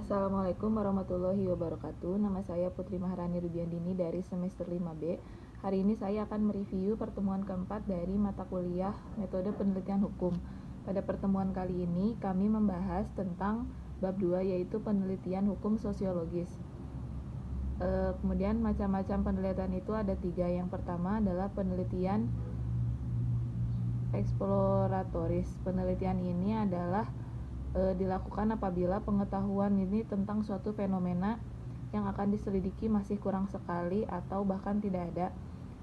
Assalamualaikum warahmatullahi wabarakatuh. Nama saya Putri Maharani Rudiandini dari semester 5B. Hari ini saya akan mereview pertemuan keempat dari mata kuliah Metode Penelitian Hukum. Pada pertemuan kali ini kami membahas tentang bab 2, yaitu penelitian hukum sosiologis. Kemudian macam-macam penelitian itu ada 3. Yang pertama adalah penelitian eksploratoris. Penelitian ini adalah dilakukan apabila pengetahuan ini tentang suatu fenomena yang akan diselidiki masih kurang sekali atau bahkan tidak ada.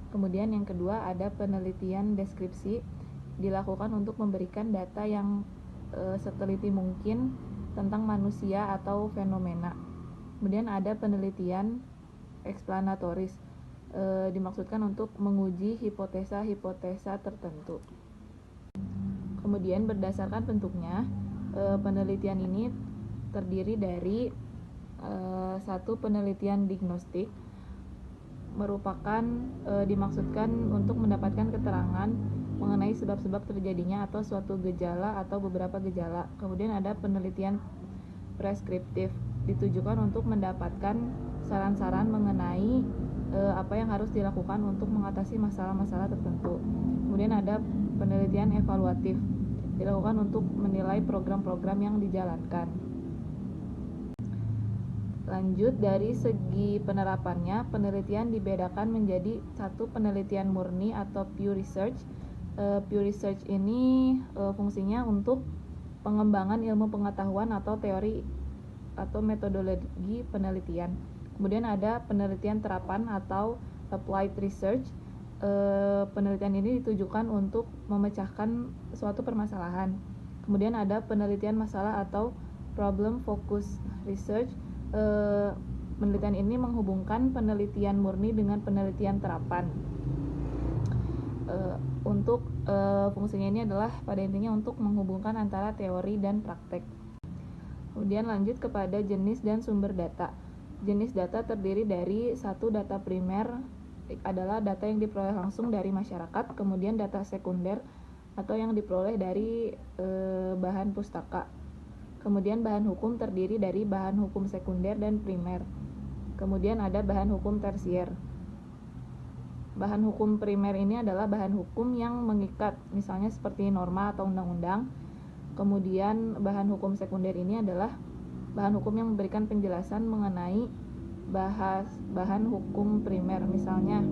Kemudian yang kedua ada penelitian deskripsi, dilakukan untuk memberikan data yang seteliti mungkin tentang manusia atau fenomena. Kemudian ada penelitian eksplanatoris, dimaksudkan untuk menguji hipotesa-hipotesa tertentu. Kemudian berdasarkan bentuknya, penelitian ini terdiri dari satu, penelitian diagnostik, merupakan dimaksudkan untuk mendapatkan keterangan mengenai sebab-sebab terjadinya atau suatu gejala atau beberapa gejala. Kemudian ada penelitian preskriptif, ditujukan untuk mendapatkan saran-saran mengenai apa yang harus dilakukan untuk mengatasi masalah-masalah tertentu. Kemudian ada penelitian evaluatif, dilakukan untuk menilai program-program yang dijalankan. Lanjut, dari segi penerapannya, penelitian dibedakan menjadi satu, penelitian murni atau pure research. Pure research ini fungsinya untuk pengembangan ilmu pengetahuan atau teori atau metodologi penelitian. Kemudian ada penelitian terapan atau applied research. Penelitian ini ditujukan untuk memecahkan suatu permasalahan. Kemudian ada penelitian masalah atau problem focus research. Penelitian ini menghubungkan penelitian murni dengan penelitian terapan. Untuk fungsinya ini adalah pada intinya untuk menghubungkan antara teori dan praktek. Kemudian lanjut kepada jenis dan sumber data. Jenis data terdiri dari satu, data primer adalah data yang diperoleh langsung dari masyarakat. Kemudian data sekunder atau yang diperoleh dari bahan pustaka. Kemudian bahan hukum terdiri dari bahan hukum sekunder dan primer. Kemudian ada bahan hukum tersier. Bahan hukum primer ini adalah bahan hukum yang mengikat, misalnya seperti norma atau undang-undang. Kemudian bahan hukum sekunder ini adalah bahan hukum yang memberikan penjelasan mengenai bahan hukum primer, misalnya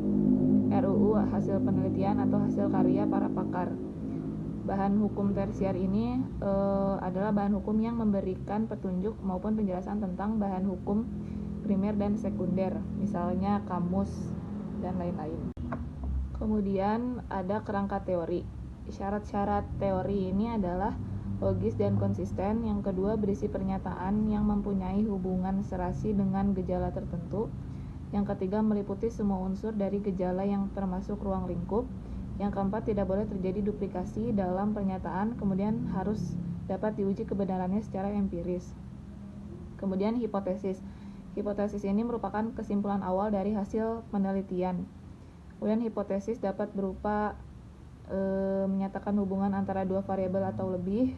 RUU, hasil penelitian atau hasil karya para pakar. Bahan hukum tersier ini adalah bahan hukum yang memberikan petunjuk maupun penjelasan tentang bahan hukum primer dan sekunder, misalnya kamus dan lain-lain. Kemudian ada kerangka teori. Syarat-syarat teori ini adalah logis dan konsisten. Yang kedua, berisi pernyataan yang mempunyai hubungan serasi dengan gejala tertentu. Yang ketiga, meliputi semua unsur dari gejala yang termasuk ruang lingkup. Yang keempat, tidak boleh terjadi duplikasi dalam pernyataan. Kemudian harus dapat diuji kebenarannya secara empiris. Kemudian hipotesis. Hipotesis ini merupakan kesimpulan awal dari hasil penelitian. Kemudian hipotesis dapat berupa menyatakan hubungan antara dua variabel atau lebih,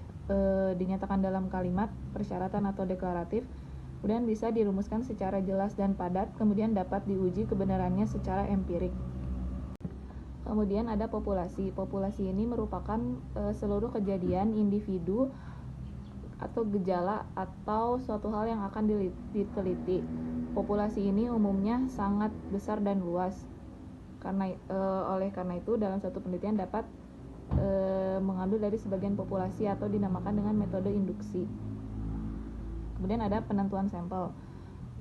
dinyatakan dalam kalimat, persyaratan atau deklaratif. Kemudian bisa dirumuskan secara jelas dan padat, kemudian dapat diuji kebenarannya secara empirik. Kemudian ada populasi. Populasi ini merupakan seluruh kejadian individu atau gejala atau suatu hal yang akan diteliti. Populasi ini umumnya sangat besar dan luas. Oleh karena itu dalam suatu penelitian dapat mengambil dari sebagian populasi atau dinamakan dengan metode induksi. Kemudian ada penentuan sampel.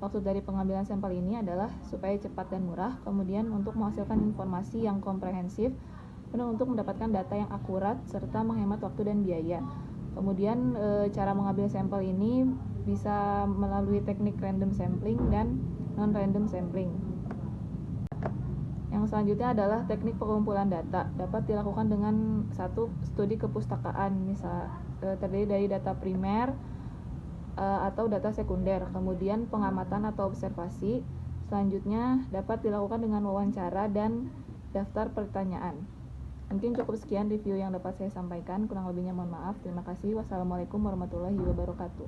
Maksud dari pengambilan sampel ini adalah supaya cepat dan murah, kemudian untuk menghasilkan informasi yang komprehensif, dan untuk mendapatkan data yang akurat serta menghemat waktu dan biaya. Kemudian cara mengambil sampel ini bisa melalui teknik random sampling dan non-random sampling. Yang selanjutnya adalah teknik pengumpulan data. Dapat dilakukan dengan satu, studi kepustakaan, misal terdiri dari data primer atau data sekunder. Kemudian pengamatan atau observasi. Selanjutnya dapat dilakukan dengan wawancara dan daftar pertanyaan. Mungkin cukup sekian review yang dapat saya sampaikan. Kurang lebihnya mohon maaf. Terima kasih. Wassalamualaikum warahmatullahi wabarakatuh.